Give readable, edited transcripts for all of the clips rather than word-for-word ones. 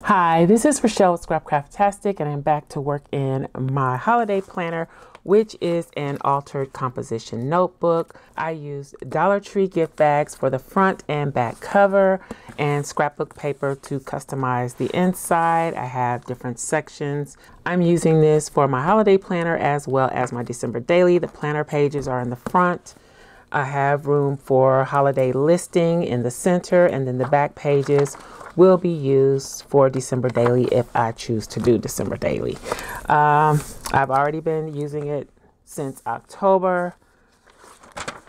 Hi, this is Rachelle with Scrapcraftastic, and I'm back to work in my holiday planner, which is an altered composition notebook. I used Dollar Tree gift bags for the front and back cover and scrapbook paper to customize the inside. I have different sections. I'm using this for my holiday planner as well as my December daily. The planner pages are in the front. I have room for holiday listing in the center, and then the back pages will be used for December daily if I choose to do December daily. I've already been using it since October.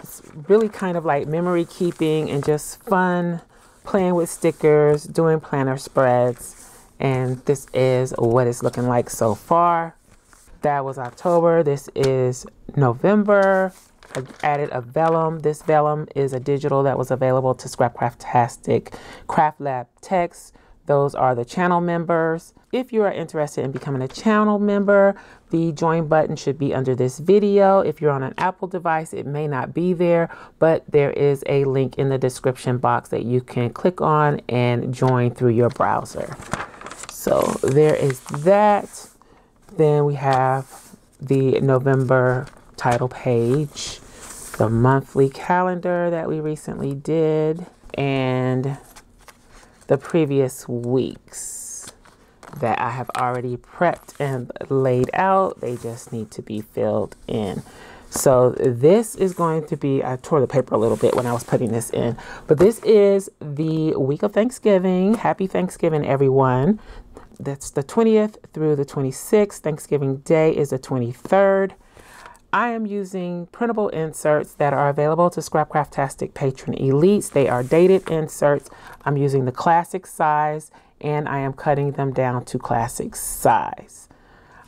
It's really kind of like memory keeping and just fun, playing with stickers, doing planner spreads, and this is what it's looking like so far. That was October. This is November. I added a vellum. This vellum is a digital that was available to Scrapcraftastic Craft Lab Text. Those are the channel members. If you are interested in becoming a channel member, the join button should be under this video. If you're on an Apple device, it may not be there, but there is a link in the description box that you can click on and join through your browser. So there is that. Then we have the November title page, the monthly calendar that we recently did, and the previous weeks that I have already prepped and laid out. They just need to be filled in. So this is going to be, I tore the paper a little bit when I was putting this in, but this is the week of Thanksgiving. Happy Thanksgiving, everyone. That's the 20th through the 26th. Thanksgiving Day is the 23rd. I am using printable inserts that are available to Scrapcraftastic Patron Elites. They are dated inserts. I'm using the classic size, and I am cutting them down to classic size.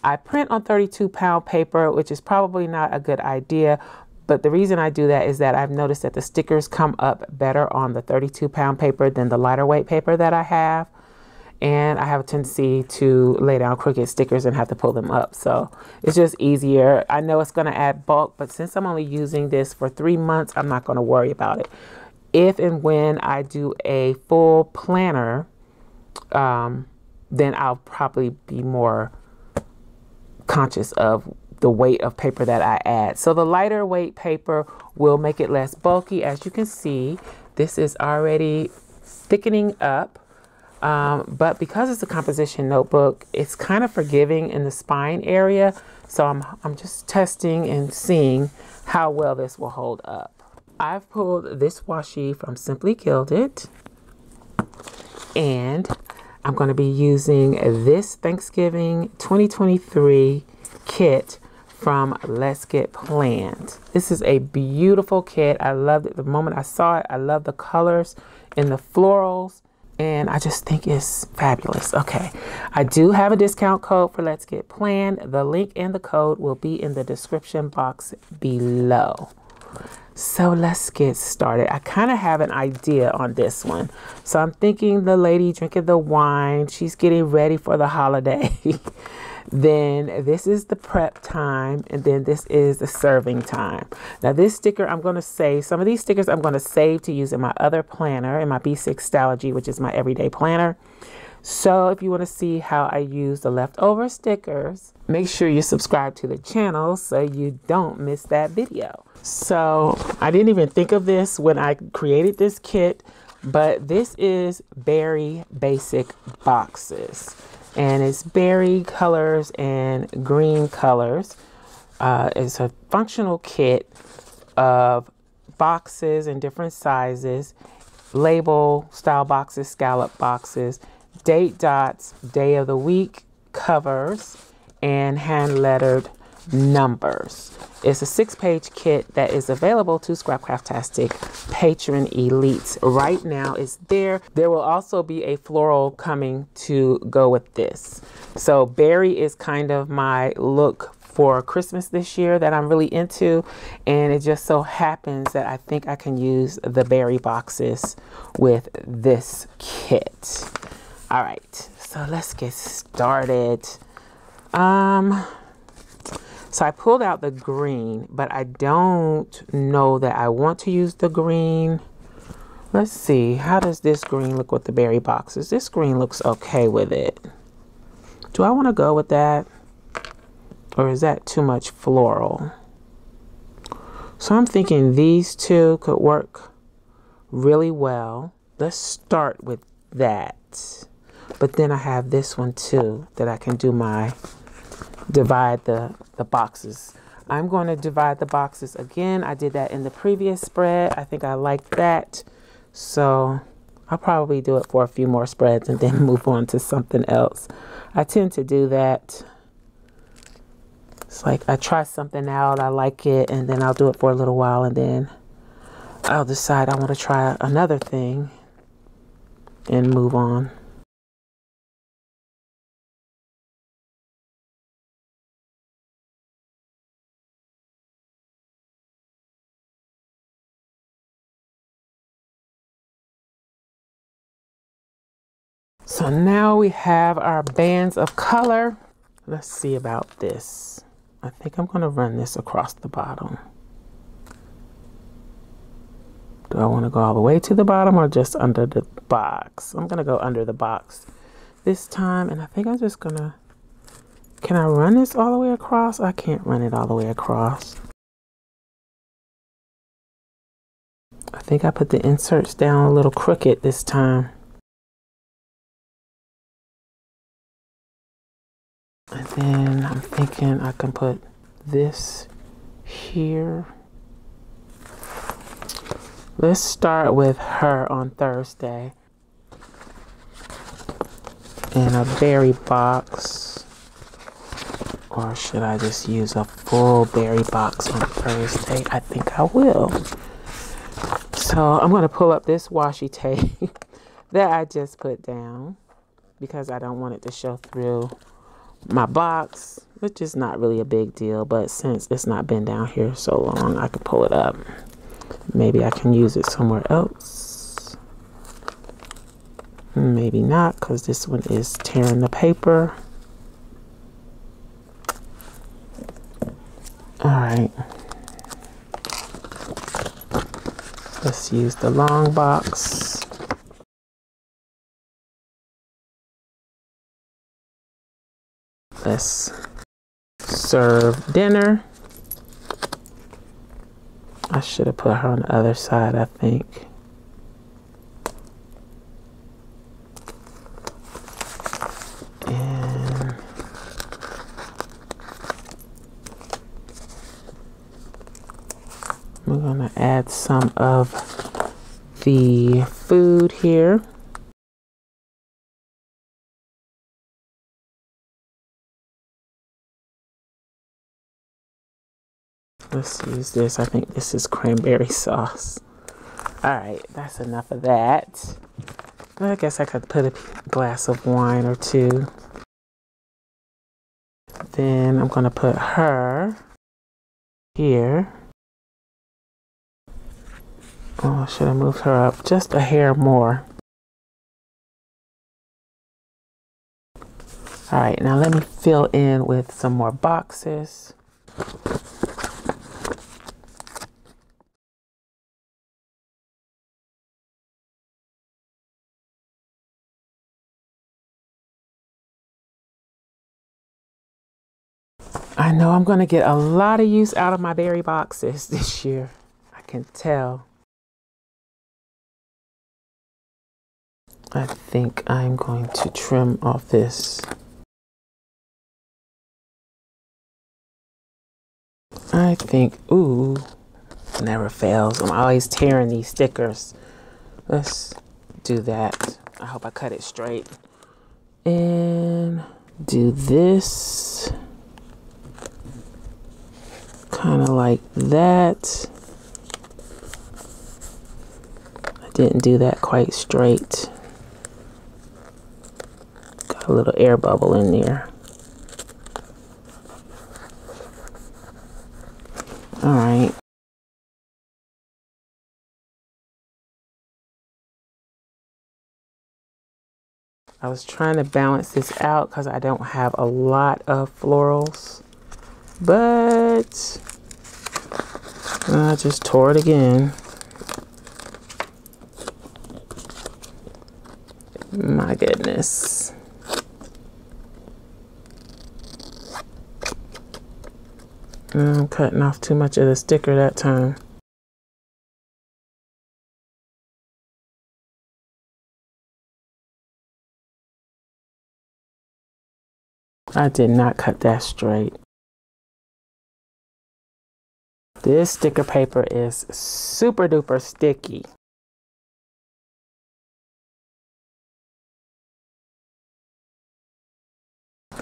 I print on 32-pound paper, which is probably not a good idea, but the reason I do that is that I've noticed that the stickers come up better on the 32-pound paper than the lighter weight paper that I have. And I have a tendency to lay down crooked stickers and have to pull them up. So it's just easier. I know it's going to add bulk, but since I'm only using this for 3 months, I'm not going to worry about it. If and when I do a full planner, then I'll probably be more conscious of the weight of paper that I add. So the lighter weight paper will make it less bulky. As you can see, this is already thickening up. But because it's a composition notebook, it's kind of forgiving in the spine area. So I'm just testing and seeing how well this will hold up. I've pulled this washi from Simply Gilded, and I'm going to be using this Thanksgiving 2023 kit from Let's Get Planned. This is a beautiful kit. I loved it the moment I saw it. I love the colors and the florals, and I just think it's fabulous. Okay, I do have a discount code for Let's Get Planned. The link and the code will be in the description box below. So let's get started. I kind of have an idea on this one. So I'm thinking the lady drinking the wine, she's getting ready for the holiday. Then this is the prep time, and then this is the serving time. Now this sticker I'm going to save. Some of these stickers I'm going to save to use in my other planner, in my B6 Stalogy, which is my everyday planner. So if you want to see how I use the leftover stickers, make sure you subscribe to the channel so you don't miss that video. So I didn't even think of this when I created this kit, but this is berry basic boxes. And it's berry colors and green colors. It's a functional kit of boxes in different sizes, label style boxes, scallop boxes, date dots, day of the week covers, and hand lettered numbers. It's a 6-page kit that is available to Scrapcraftastic Patron Elites. Right now it's there. There will also be a floral coming to go with this. So berry is kind of my look for Christmas this year that I'm really into, and it just so happens that I think I can use the berry boxes with this kit. All right, so let's get started. So I pulled out the green, but I don't know that I want to use the green. Let's see, how does this green look with the berry boxes? This green looks okay with it. Do I want to go with that? Or is that too much floral? So I'm thinking these two could work really well. Let's start with that. But then I have this one too that I can do my divide the boxes. I'm going to divide the boxes again. I did that in the previous spread. I think I like that. So I'll probably do it for a few more spreads and then move on to something else. I tend to do that. It's like I try something out, I like it, and then I'll do it for a little while, and then I'll decide I want to try another thing and move on. So now we have our bands of color. Let's see about this. I think I'm going to run this across the bottom. Do I want to go all the way to the bottom or just under the box? I'm going to go under the box this time, and I think I'm just going to, can I run this all the way across? I can't run it all the way across. I think I put the inserts down a little crooked this time. And then I'm thinking I can put this here. Let's start with her on Thursday. And a berry box. Or should I just use a full berry box on Thursday? I think I will. So I'm going to pull up this washi tape that I just put down because I don't want it to show through my box, which is not really a big deal, but since it's not been down here so long, I can pull it up. Maybe I can use it somewhere else. Maybe not, because this one is tearing the paper. All right. Let's use the long box. Let's serve dinner. I should have put her on the other side, I think. And we're going to add some of the food here. Let's use this. I think this is cranberry sauce. All right, that's enough of that. I guess I could put a glass of wine or two. Then I'm going to put her here. Oh, should I move her up just a hair more? All right, now let me fill in with some more boxes. I know I'm going to get a lot of use out of my berry boxes this year. I can tell. I think I'm going to trim off this. I think, ooh, never fails. I'm always tearing these stickers. Let's do that. I hope I cut it straight. And do this. Kind of like that. I didn't do that quite straight. Got a little air bubble in there. All right. I was trying to balance this out because I don't have a lot of florals, but I just tore it again. My goodness. I'm cutting off too much of the sticker that time. I did not cut that straight. This sticker paper is super duper sticky.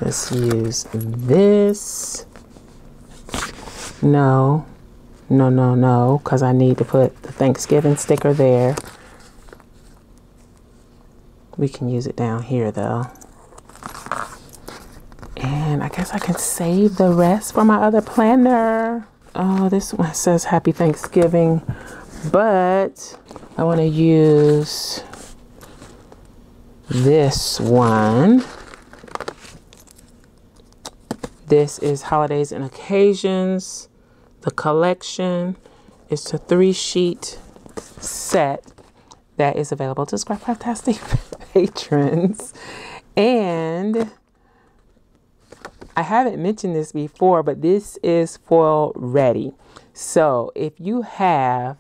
Let's use this. No, because I need to put the Thanksgiving sticker there. We can use it down here though. And I guess I can save the rest for my other planner. Oh, this one says Happy Thanksgiving, but I want to use this one. This is Holidays and Occasions. The collection is a 3-sheet set that is available to Scrapcraftastic patrons. And I haven't mentioned this before, but this is foil ready. So if you have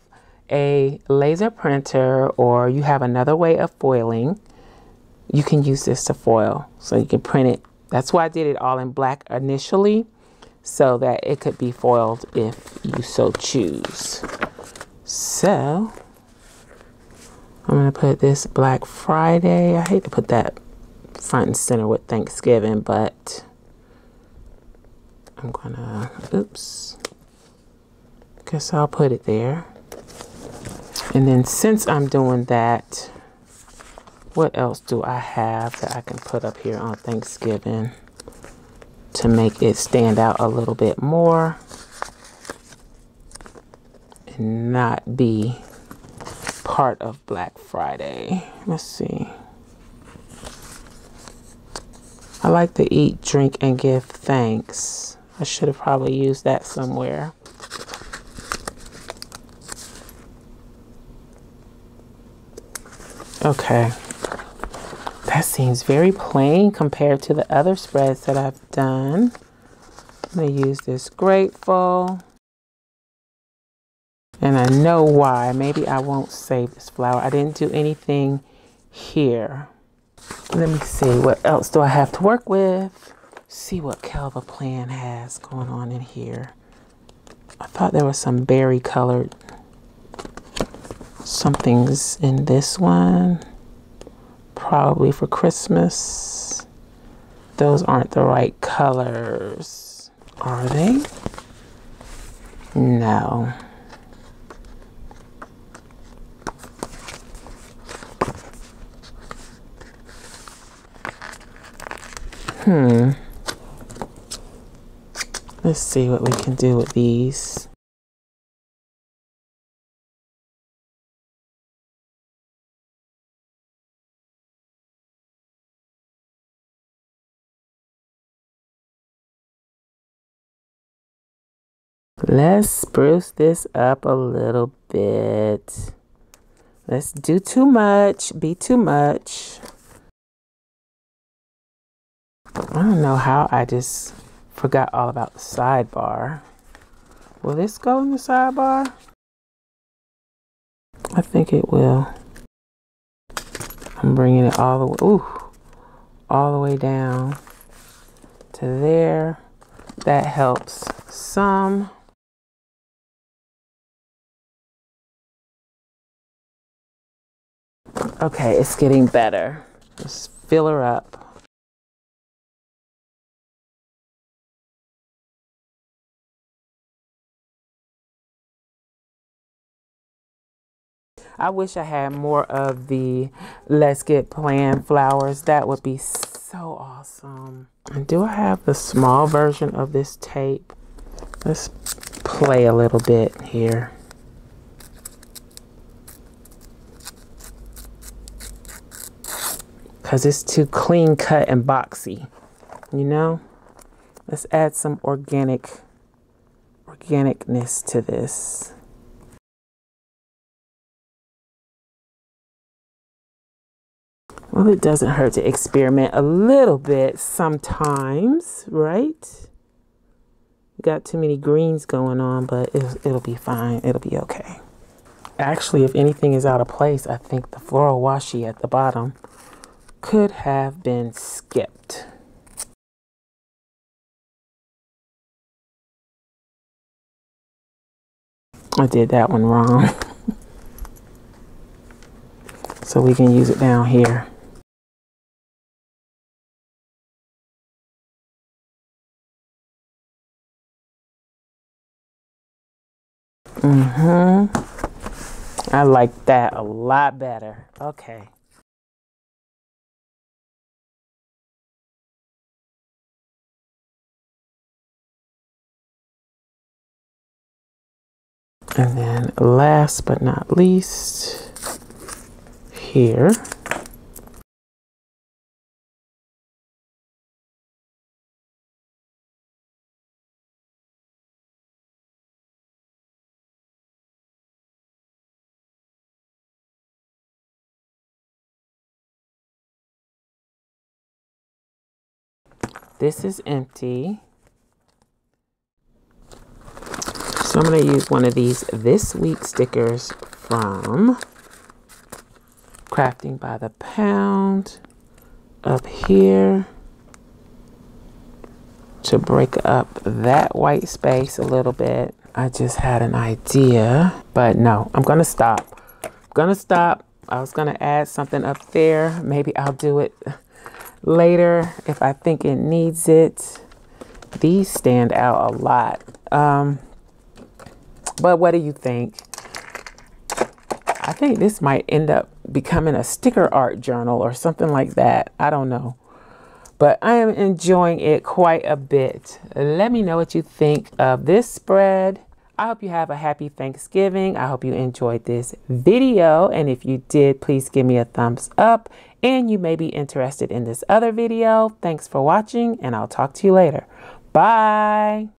a laser printer or you have another way of foiling, you can use this to foil. So you can print it. That's why I did it all in black initially, so that it could be foiled if you so choose. So I'm going to put this Black Friday. I hate to put that front and center with Thanksgiving, but I'm gonna, oops, guess I'll put it there. And then since I'm doing that, what else do I have that I can put up here on Thanksgiving to make it stand out a little bit more and not be part of Black Friday? Let's see. I like to eat, drink, and give thanks. I should have probably used that somewhere. Okay. That seems very plain compared to the other spreads that I've done. I'm going to use this Grateful. And I know why. Maybe I won't save this flower. I didn't do anything here. Let me see. What else do I have to work with? See what Kelva Plan has going on in here. I thought there was some berry colored somethings in this one. Probably for Christmas. Those aren't the right colors. Are they? No. Let's see what we can do with these. Let's spruce this up a little bit. Let's do too much, be too much. I don't know how I just forgot all about the sidebar. Will this go in the sidebar? I think it will. I'm bringing it all the way, all the way down to there. That helps some. Okay, it's getting better. Let's fill her up. I wish I had more of the Let's Get Planned flowers. That would be so awesome. And do I have the small version of this tape? Let's play a little bit here. Because it's too clean cut and boxy, you know? Let's add some organicness to this. Well, it doesn't hurt to experiment a little bit sometimes, right? Got too many greens going on, but it'll be fine. It'll be okay. Actually, if anything is out of place, I think the floral washi at the bottom could have been skipped. I did that one wrong. So we can use it down here. I like that a lot better. Okay. And then last but not least, here. This is empty. So I'm going to use one of these This Week stickers from Crafting by the Pound up here to break up that white space a little bit. I just had an idea, but no, I'm going to stop. I was going to add something up there. Maybe I'll do it later if I think it needs it. These stand out a lot. But what do you think? I think this might end up becoming a sticker art journal or something like that. I don't know. But I am enjoying it quite a bit. Let me know what you think of this spread. I hope you have a happy Thanksgiving. I hope you enjoyed this video. And if you did, please give me a thumbs up. And you may be interested in this other video. Thanks for watching, and I'll talk to you later. Bye.